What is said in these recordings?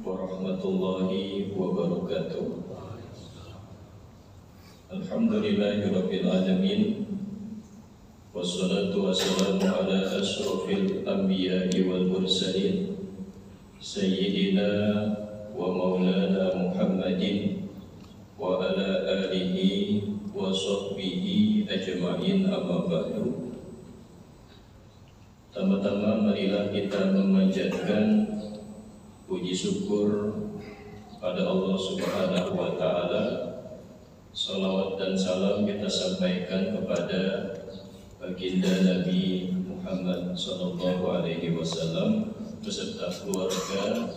warahmatullahi wabarakatuh. Alhamdulillahirabbil alamin. Wassalatu wassalamu ala asyrafil anbiya'i wal mursalin sayyidina wa maulana Muhammadin wa ala alihi wa sahbihi ajma'in, amma ba'du. Tama-tama marilah kita memanjatkan puji syukur pada Allah Subhanahu wa Ta'ala. Salawat dan salam kita sampaikan kepada baginda Nabi Muhammad sallallahu alaihi wasallam beserta keluarga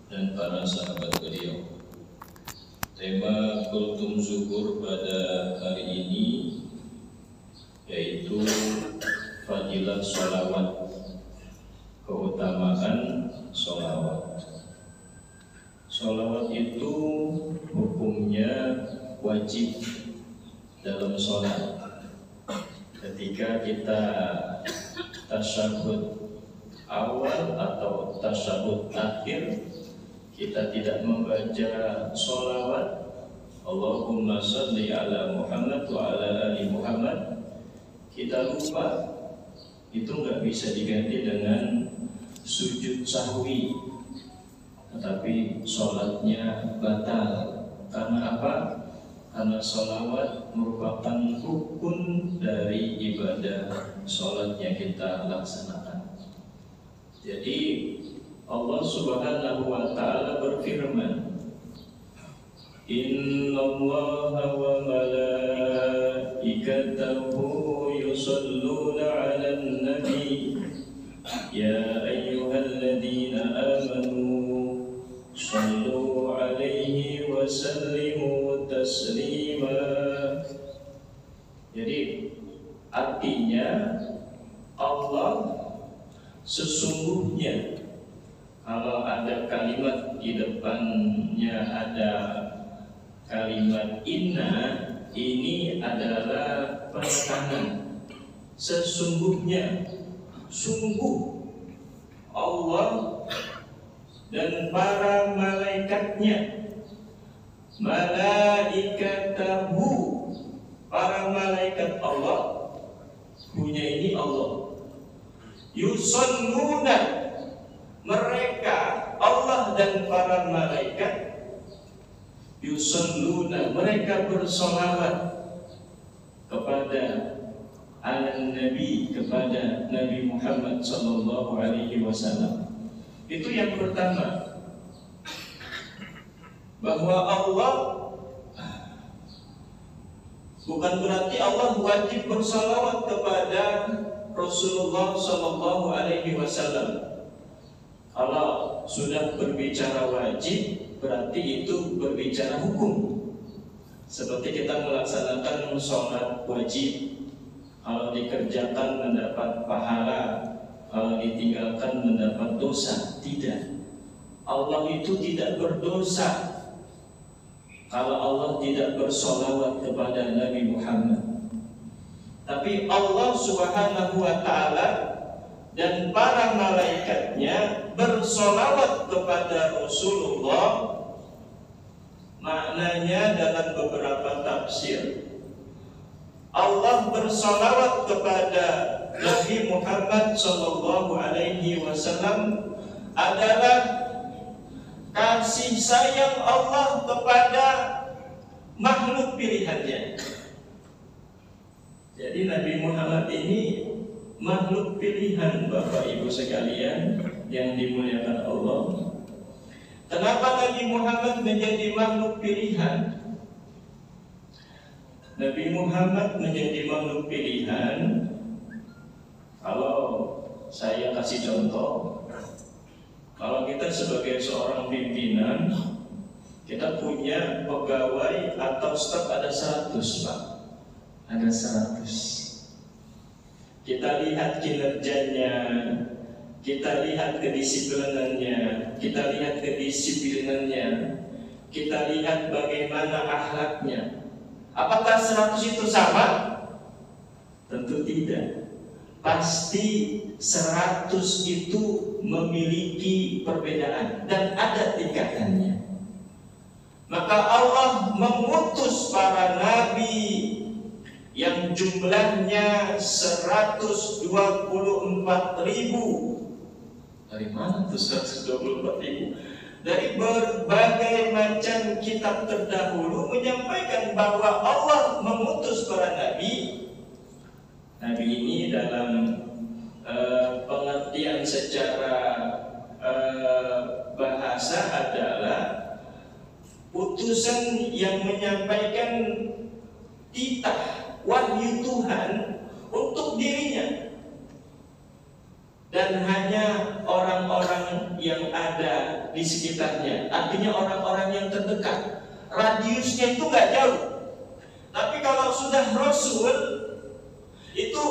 dan para sahabat beliau. Tema Kultum Zuhur pada hari ini yaitu fadilah sholawat, keutamaan sholawat. Sholawat itu hukumnya wajib dalam sholat. Ketika kita tasyahud awal atau tasyahud akhir, kita tidak membaca sholawat Allahumma sholli ala Muhammad wa ala ali Muhammad, kita lupa, itu nggak bisa diganti dengan sujud sahwi, tetapi sholatnya batal. Karena apa? Karena sholawat merupakan rukun dari ibadah sholat yang kita laksanakan. Jadi Allah Subhanahu wa Ta'ala berfirman, Innallaha wa malaikatahu yusalluna 'alan nabi ya ayyuhalladzina amanu sallu 'alaihi wa sallimu taslima. Jadi artinya Allah sesungguhnya, kalau ada kalimat di depannya ada kalimat inna, ini adalah penekanan. Sesungguhnya, sungguh Allah dan para malaikatnya, malaikatahu, para malaikat Allah, punya ini Allah, yusalluna, mereka Allah dan para malaikat, yusalluna, mereka bersolawat kepada Nabi, kepada Nabi Muhammad sallallahu alaihi wasallam. Itu yang pertama, bahwa Allah bukan berarti Allah wajib bersalawat kepada Rasulullah sallallahu alaihi wasallam. Kalau sudah berbicara wajib, berarti itu berbicara hukum. Seperti kita melaksanakan sholat wajib, kalau dikerjakan mendapat pahala, kalau ditinggalkan mendapat dosa. Tidak, Allah itu tidak berdosa kalau Allah tidak bersolawat kepada Nabi Muhammad. Tapi Allah Subhanahu wa Ta'ala dan para malaikatnya bersolawat kepada Rasulullah. Maknanya dalam beberapa tafsir, Allah bersolawat kepada Nabi Muhammad sallallahu alaihi wasallam adalah kasih sayang Allah kepada makhluk pilihannya. Jadi Nabi Muhammad ini makhluk pilihan, Bapak Ibu sekalian yang dimuliakan Allah. Kenapa Nabi Muhammad menjadi makhluk pilihan? Nabi Muhammad menjadi makhluk pilihan, kalau saya kasih contoh, kalau kita sebagai seorang pimpinan, kita punya pegawai atau staf ada 100, Pak. Ada 100. Kita lihat kinerjanya, kita lihat kedisiplinannya, kita lihat bagaimana akhlaknya. Apakah 100 itu sama? Tentu tidak. Pasti 100 itu memiliki perbedaan dan ada tingkatannya. Maka Allah mengutus para nabi yang jumlahnya 124.000. Dari mana tuh 124.000? Dari berbagai macam kitab terdahulu menyampaikan bahwa Allah mengutus para nabi. Nabi ini dalam pengertian secara bahasa adalah utusan yang menyampaikan titah wahyu Tuhan untuk dirinya, dan hanya orang-orang yang ada di sekitarnya, artinya orang-orang yang terdekat. Radiusnya itu nggak jauh. Tapi kalau sudah Rasul, itu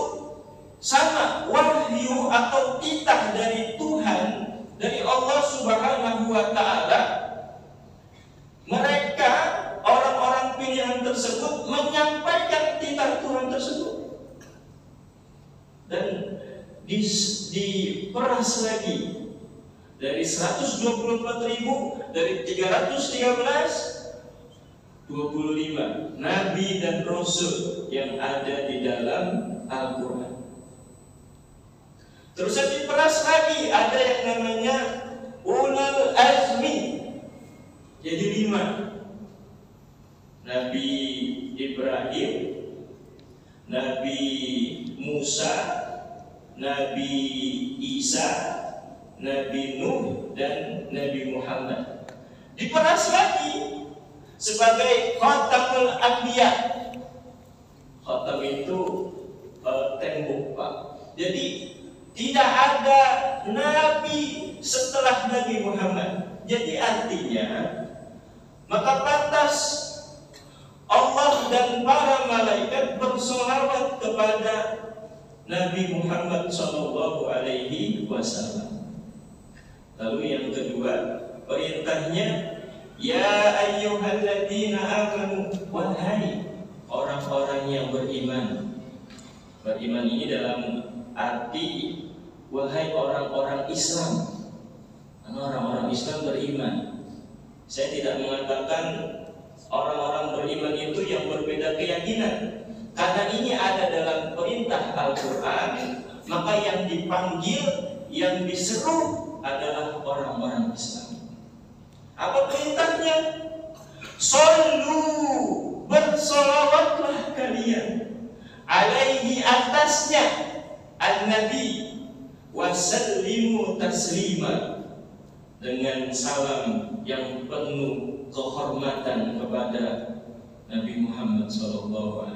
sama wahyu atau titah dari Tuhan, dari Allah Subhanahu wa Ta'ala. Mereka orang-orang pilihan tersebut menyampaikan titah Tuhan tersebut, dan diperas lagi dari 124.000, dari 313, 25 nabi dan rasul yang ada di dalam Al-Quran. Terus diperas lagi, ada yang namanya ulul azmi, jadi 5. Nabi Ibrahim, Nabi Musa, Nabi Isa, Nabi Nuh, dan Nabi Muhammad. Diperas lagi sebagai Khatamul Anbiya. Khatam itu tembok, Pak. Jadi tidak ada nabi setelah Nabi Muhammad. Jadi artinya, maka pantas Allah dan para malaikat bersolawat kepada Nabi Muhammad SAW. Lalu yang kedua, perintahnya, ya ayyuhalladzina amanu, wahai orang-orang yang beriman. Beriman ini dalam arti wahai orang-orang Islam. Karena orang-orang Islam beriman. Saya tidak mengatakan orang-orang beriman itu yang berbeda keyakinan, karena ini ada dalam perintah Al-Quran. Maka yang dipanggil, yang diseru adalah orang-orang Islam. Apa perintahnya? Shollu, bersolawatlah kalian, alaihi, atasnya, an-nabi, wasallimu taslima, dengan salam yang penuh kehormatan kepada Nabi Muhammad SAW.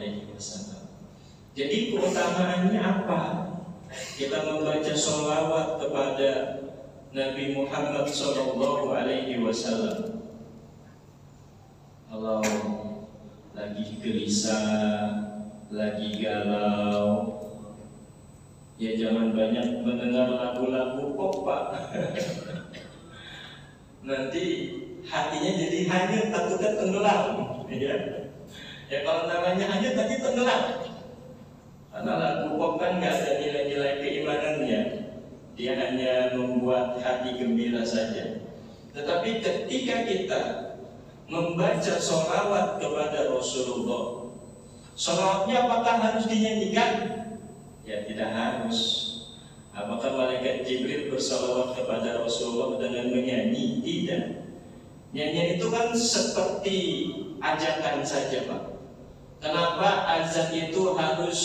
Jadi keutamaannya apa? Kita membaca sholawat kepada Nabi Muhammad SAW. Kalau lagi gelisah, lagi galau, ya jangan banyak mendengar lagu-lagu pop, Pak. Nanti hatinya jadi hanyut, takutnya tenggelam, ya. Ya kalau namanya hanyut nanti tenggelam. Karena lagu pop kan nggak ada nilai-nilai keimanannya, dia hanya membuat hati gembira saja. Tetapi ketika kita membaca sholawat kepada Rasulullah, sholawatnya apakah harus dinyanyikan? Ya tidak harus. Apakah malaikat Jibril bersalawat kepada Rasulullah dengan menyanyi? Tidak. Nyanyian itu kan seperti ajakan saja, Pak. Kenapa azan itu harus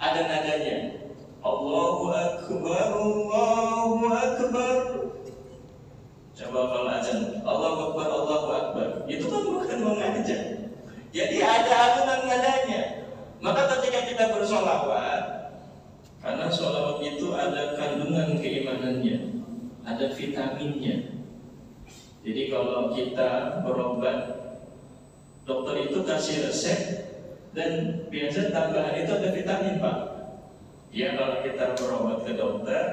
ada nadanya? Allahu Akbar, Allahu Akbar. Coba kalau azan, Allahu Akbar, Allahu Akbar, itu kan bukan mengajak. Jadi ada alunan nadanya. Maka ketika kita bersolawat, karena sholawat itu ada kandungan keimanannya, ada vitaminnya. Jadi kalau kita berobat, dokter itu kasih resep, dan biasa tambahan itu ada vitamin, Pak. Ya kalau kita berobat ke dokter,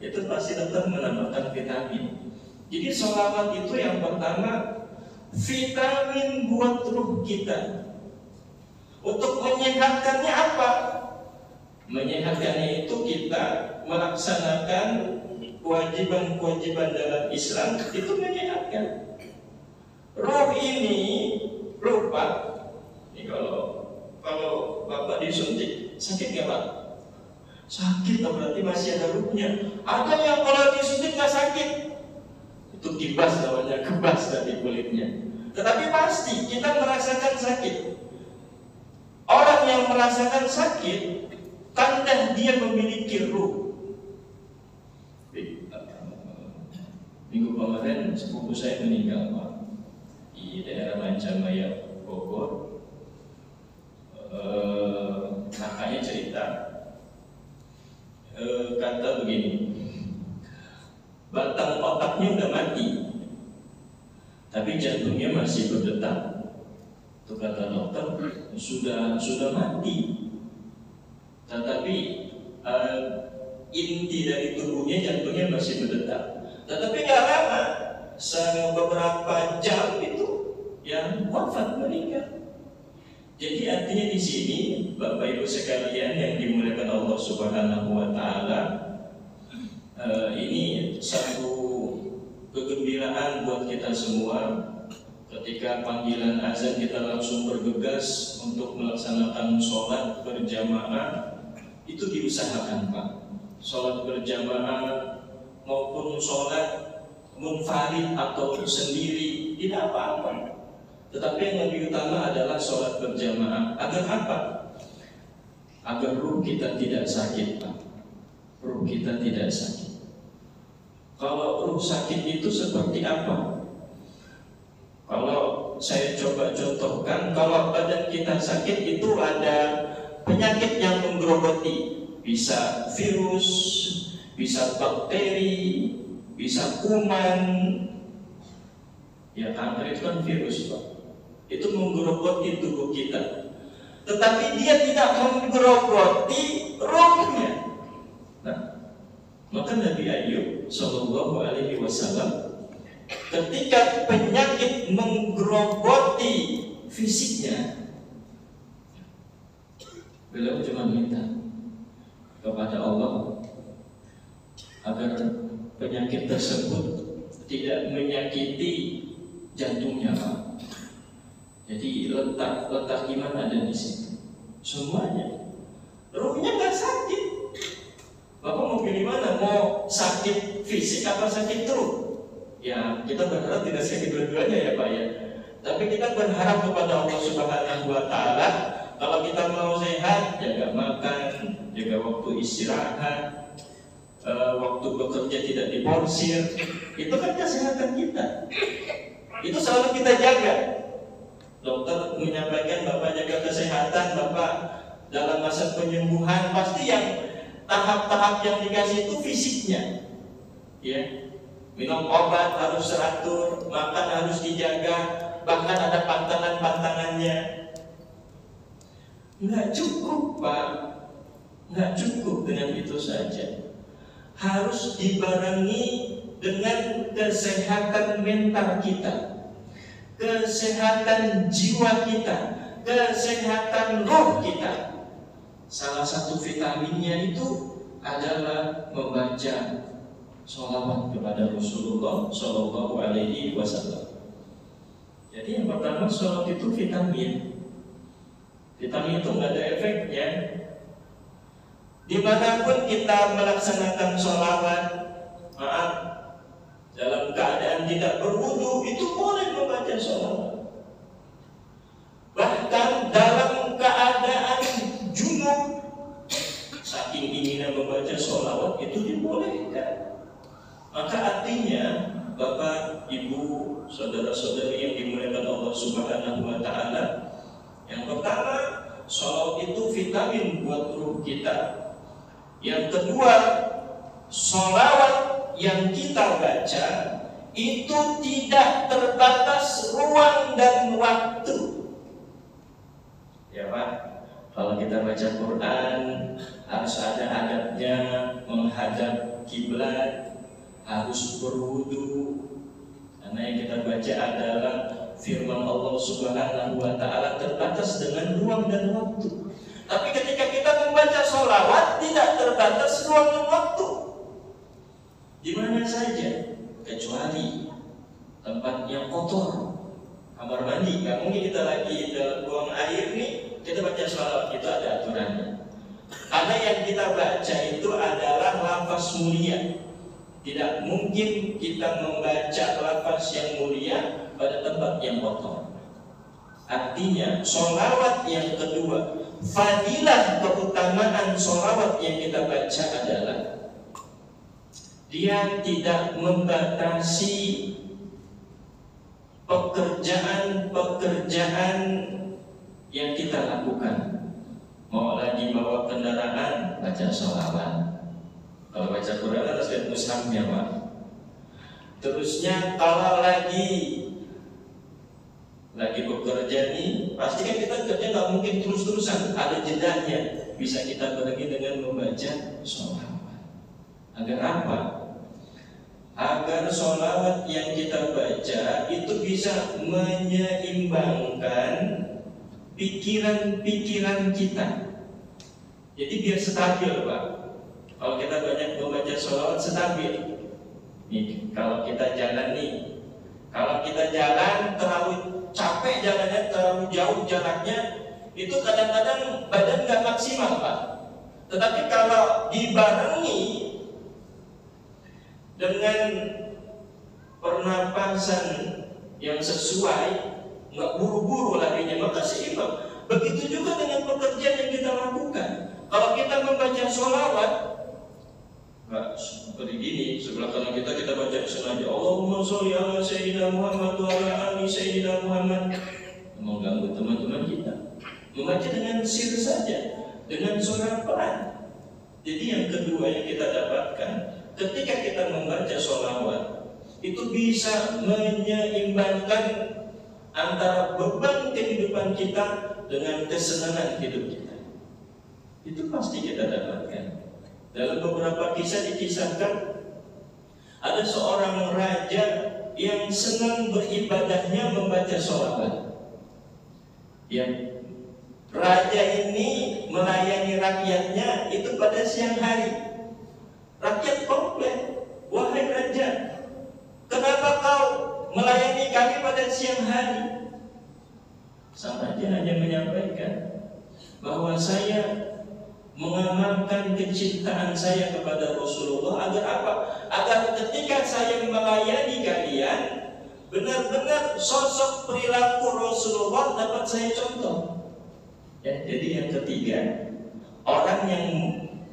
itu pasti dokter menambahkan vitamin. Jadi sholawat itu yang pertama, vitamin buat ruh kita. Untuk menyehatkannya apa? Menyehatkannya itu kita melaksanakan kewajiban-kewajiban dalam Islam, itu menyehatkan. Roh ini lupa. Ini kalau Bapak disuntik, sakit nggak Pak? Sakit, berarti masih ada ruhnya. Ada yang kalau disuntik nggak sakit, itu kibas namanya, kebas dari kulitnya. Tetapi pasti kita merasakan sakit. Orang yang merasakan sakit, tanda dia memiliki ruh. Minggu kemarin sepupu saya meninggal Pak, di daerah Mancamaya, Bogor. Kakaknya cerita, kata begini, batang otaknya udah mati, tapi jantungnya masih berdetak. Itu kata dokter, sudah mati, tetapi inti dari tubuhnya, jantungnya masih berdetak. Tetapi nggak lama, beberapa jam itu yang wafat, meninggal. Jadi artinya di sini Bapak Ibu sekalian yang dimuliakan Allah Subhanahu wa taala, ini satu kegembiraan buat kita semua. Ketika panggilan azan kita langsung bergegas untuk melaksanakan sholat berjamaah. Itu diusahakan Pak. Sholat berjamaah maupun sholat munfarid atau sendiri tidak apa-apa. Tetapi yang lebih utama adalah sholat berjamaah. Agar apa? Agar ruh kita tidak sakit Pak. Ruh kita tidak sakit. Kalau ruh sakit itu seperti apa? Kalau saya coba contohkan, kalau badan kita sakit itu ada penyakit yang menggerogoti. Bisa virus, bisa bakteri, bisa kuman. Ya kanker itu kan virus Pak. Itu menggerogoti tubuh kita. Tetapi dia tidak menggerogoti rohnya. Nah, maka Nabi Ayub Shallallahu Alaihi Wasallam, ketika penyakit menggerogoti fisiknya, beliau cuma minta kepada Allah agar penyakit tersebut tidak menyakiti jantungnya Pak. Jadi letak iman ada di situ. Semuanya. Ruhnya nggak sakit. Bapak mau pilih mana? Mau sakit fisik atau sakit ruh? Ya kita berharap tidak sakit dua-duanya ya Pak ya. Tapi kita berharap kepada Allah Subhanahu wa taala, kalau kita mau sehat, jaga makan, jaga waktu istirahat, waktu bekerja tidak diporsir. Itu kan kesehatan kita. Itu selalu kita jaga. Dokter menyampaikan Bapak jaga kesehatan, Bapak dalam masa penyembuhan, pasti yang tahap-tahap yang dikasih itu fisiknya. Ya. Minum obat harus teratur, makan harus dijaga, bahkan ada pantangan-pantangannya. Nggak cukup Pak, nggak cukup dengan itu saja. Harus dibarengi dengan kesehatan mental kita, kesehatan jiwa kita, kesehatan roh kita. Salah satu vitaminnya itu adalah membaca sholawat kepada Rasulullah Shallallahu Alaihi Wasallam. Jadi yang pertama, sholawat itu vitamin. Vitamin itu nggak ada efeknya. Dimanapun kita melaksanakan sholawat, maaf, dalam keadaan tidak berwudu itu boleh membaca sholawat. Bahkan dalam keadaan junub, saking inginnya membaca sholawat itu dibolehkan. Maka artinya Bapak, Ibu, saudara-saudari yang dimuliakan Allah Subhanahu wa taala, yang pertama, sholawat itu vitamin buat ruh kita. Yang kedua, sholawat yang kita baca itu tidak terbatas ruang dan waktu. Ya Pak, kalau kita baca Quran harus ada adabnya, menghadap kiblat, harus berwudu, karena yang kita baca adalah firman Allah Subhanahu wa Ta'ala terbatas dengan ruang dan waktu. Tapi ketika kita membaca sholawat tidak terbatas ruang dan waktu. Di mana saja, kecuali tempat yang kotor, kamar mandi. Nggak mungkin kita lagi dalam buang air nih kita baca sholawat, itu ada aturannya. Karena yang kita baca itu adalah lafaz mulia. Tidak mungkin kita membaca lafaz yang mulia pada tempat yang kotor. Artinya sholawat yang kedua, fadilah keutamaan sholawat yang kita baca adalah dia tidak membatasi pekerjaan-pekerjaan yang kita lakukan. Mau lagi bawa kendaraan, baca sholawat. Kalau baca Quran harus lihat mushafnya, Pak. Terusnya kalau lagi bekerja nih, pasti kan kita kerja nggak mungkin terus-terusan, ada jedanya. Bisa kita pergi dengan membaca sholawat. Agar apa? Agar sholawat yang kita baca itu bisa menyeimbangkan pikiran-pikiran kita. Jadi biar stabil, Pak. Kalau kita banyak membaca sholawat, stabil. Nih, kalau kita jalan terlalu capek jalannya, terlalu jauh jaraknya, itu kadang-kadang badan nggak maksimal, Pak. Tetapi kalau dibarengi dengan pernapasan yang sesuai, nggak buru-buru larinya, maka seimbang. Begitu juga dengan pekerjaan yang kita lakukan. Kalau kita membaca sholawat, nggak seperti gini, sebelah kanan kita baca sengaja Allahumma sholli ala sayyidina Muhammad wa ala ali sayyidina Muhammad, mengganggu teman-teman kita. Membaca dengan sir saja, dengan suara pelan. Jadi yang kedua yang kita dapatkan, ketika kita membaca sholawat, itu bisa menyeimbangkan antara beban kehidupan kita dengan kesenangan hidup kita. Itu pasti kita dapatkan. Dalam beberapa kisah dikisahkan, ada seorang raja yang senang beribadahnya membaca sholawat. Ya, raja ini melayani rakyatnya itu pada siang hari. Rakyat komplain, wahai raja, kenapa kau melayani kami pada siang hari? Sang raja hanya menyampaikan bahwa saya mengamalkan kecintaan saya kepada Rasulullah agar apa? Agar ketika saya melayani kalian, benar-benar sosok perilaku Rasulullah dapat saya contoh. Ya, jadi yang ketiga, orang yang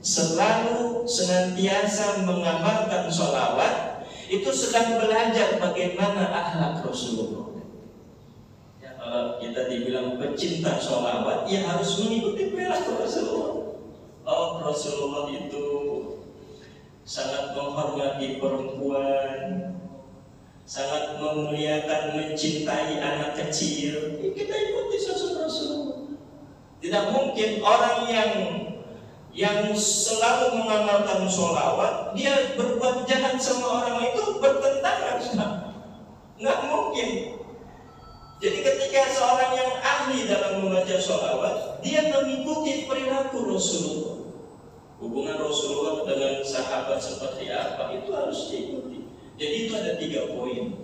selalu senantiasa mengamalkan sholawat itu sedang belajar bagaimana akhlak Rasulullah. Ya, kalau kita dibilang pecinta sholawat, ya harus mengikuti perilaku Rasulullah. Oh, Rasulullah itu sangat menghormati perempuan, sangat memuliakan, mencintai anak kecil. Kita ikuti sosok Rasulullah. Tidak mungkin orang yang selalu mengamalkan sholawat, dia berbuat jahat sama orang itu bertentangan. Nggak mungkin. Jadi ketika seorang yang ahli dalam membaca sholawat, dia mengikuti perilaku Rasulullah. Hubungan Rasulullah dengan sahabat seperti apa, itu harus diikuti. Jadi itu ada 3 poin.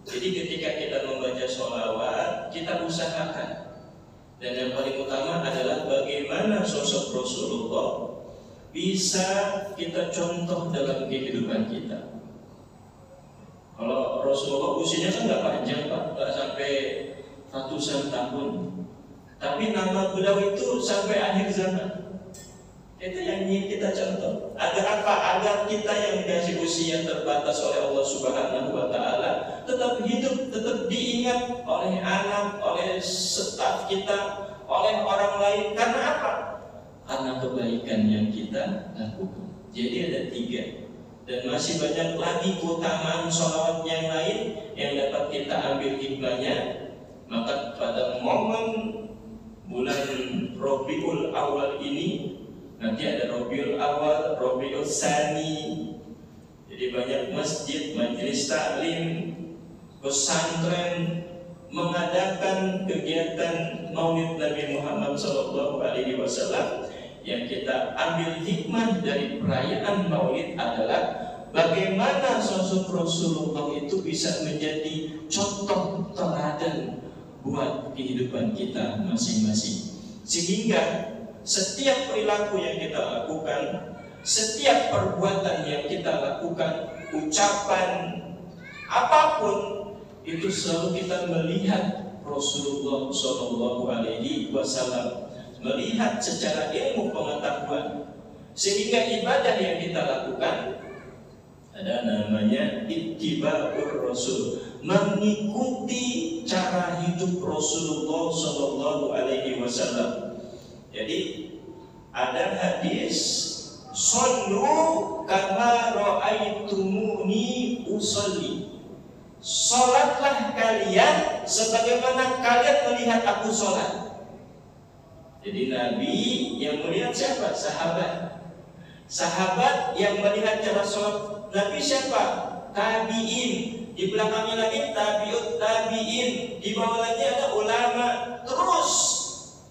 Jadi ketika kita membaca sholawat, kita usahakan. Dan yang paling utama adalah bagaimana sosok Rasulullah bisa kita contoh dalam kehidupan kita. Kalau Rasulullah usianya kan nggak panjang, Pak, nggak sampai ratusan tahun. Tapi nama beliau itu sampai akhir zaman. Itu yang ingin kita contoh. Agar apa? Agar kita yang dikasih usia terbatas oleh Allah Subhanahu wa Ta'ala tetap hidup, tetap diingat oleh anak, oleh staf kita, oleh orang lain. Karena apa? Karena kebaikan yang kita lakukan. Jadi ada 3. Dan masih banyak lagi keutamaan sholawat yang lain yang dapat kita ambil hikmahnya. Maka pada momen bulan Rabiul Awal ini, nanti ada Rabiul Awal, Rabiul Tsani. Jadi banyak masjid, majelis taklim, pesantren, mengadakan kegiatan Maulid Nabi Muhammad SAW, yang kita ambil hikmah dari perayaan Maulid adalah bagaimana sosok Rasulullah itu bisa menjadi contoh teladan buat kehidupan kita masing-masing. Sehingga setiap perilaku yang kita lakukan, setiap perbuatan yang kita lakukan, ucapan apapun, itu selalu kita melihat Rasulullah SAW, melihat secara ilmu pengetahuan, sehingga ibadah yang kita lakukan ada namanya ittiba'ur Rasul, mengikuti cara hidup Rasulullah SAW. Jadi ada hadis, "Shollu kama ra'aitumuni usolli." Salatlah kalian sebagaimana kalian melihat aku salat. Jadi Nabi yang melihat siapa? Sahabat. Sahabat yang melihat cara salat Nabi siapa? Tabi'in. Di belakangnya lagi tabi'ut tabi'in. Di bawah lagi ada ulama. Terus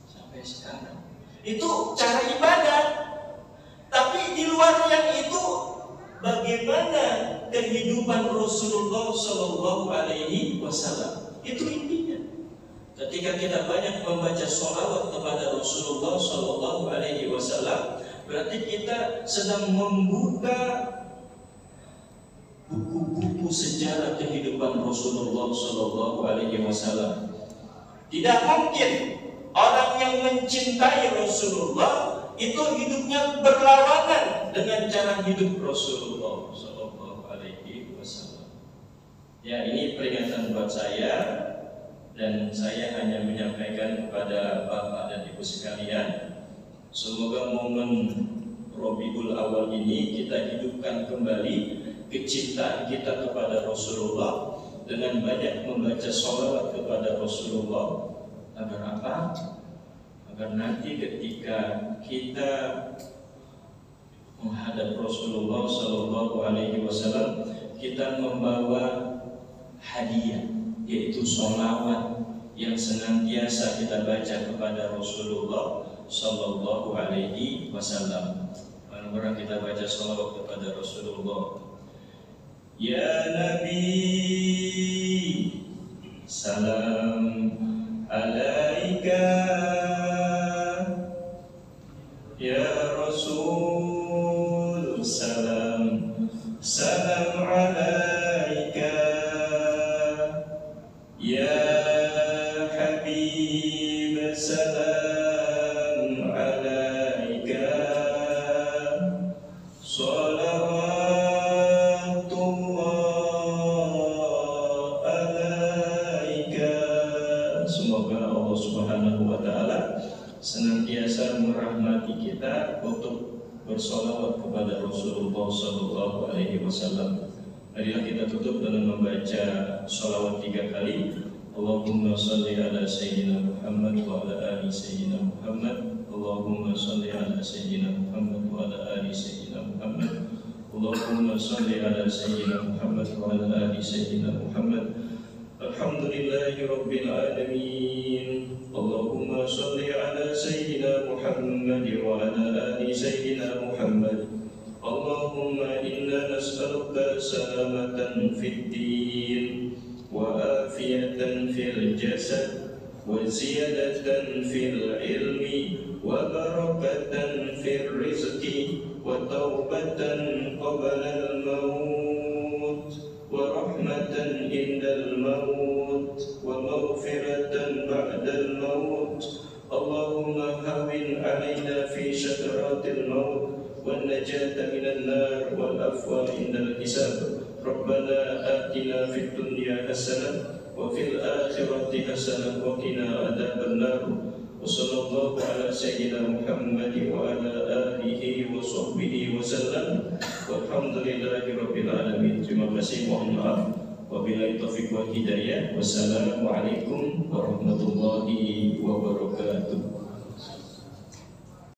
sampai sekarang. Itu cara ibadah. Tapi di luar yang itu, bagaimana kehidupan Rasulullah SAW? Itu intinya. Ketika kita banyak membaca sholawat kepada Rasulullah SAW, berarti kita sedang membuka buku-buku sejarah kehidupan Rasulullah SAW. Tidak mungkin orang yang mencintai Rasulullah itu hidupnya berlawanan dengan cara hidup Rasulullah SAW. Ya, ini peringatan buat saya, dan saya hanya menyampaikan kepada Bapak dan Ibu sekalian, semoga momen Rabiul Awal ini kita hidupkan kembali kecintaan kita kepada Rasulullah dengan banyak membaca sholawat kepada Rasulullah. Agar apa? Agar nanti ketika kita menghadap Rasulullah SAW, kita membawa hadiah, yaitu sholawat yang senantiasa kita baca kepada Rasulullah SAW. Orang-orang kita baca sholawat kepada Rasulullah. Ya Nabi, salam alaika. Ya Rasul, salam alaika. Ya Habib, salam alaika. Salawatullah alaika. Semoga Allah Subhanahu wa Ta'ala senantiasa merahmati kita untuk bersolawat kepada Rasulullah SAW. Marilah kita tutup dengan membaca sholawat 3 kali. Allahumma salli ala Sayyidina Muhammad wa ala ali Sayyidina Muhammad. Allahumma salli ala Sayyidina Muhammad wa ala ali Sayyidina Muhammad. Allahumma salli ala Sayyidina Muhammad wa ala ali Sayyidina Muhammad. Alhamdulillahi Rabbil Alamin. Allahumma salli ala Sayyidina Muhammad wa ala ali Sayyidina Muhammad. Allahumma inna nas'aluka salamatan fid din wa afiyatan fil jasad wa ziyadatan fil ilmi wa barakatan fil rizqi wa taubatan qabla al-maut wa rahmatan indal maut wa maghfiratan ba'da al-maut. Allahumma hawwin 'alaina fi sakaratil maut والنجاة من النار والعفو عند الحساب. ربنا آتنا في الدنيا حسنة وفي الآخرة حسنة وقنا عذاب النار. وصلى الله على سيدنا محمد وعلى آله وصحبه وسلم والحمد لله رب العالمين. Terima kasih, mohon maaf. Wabillahi taufiq wal hidayah. Wassalamualaikum warahmatullahi wabarakatuh.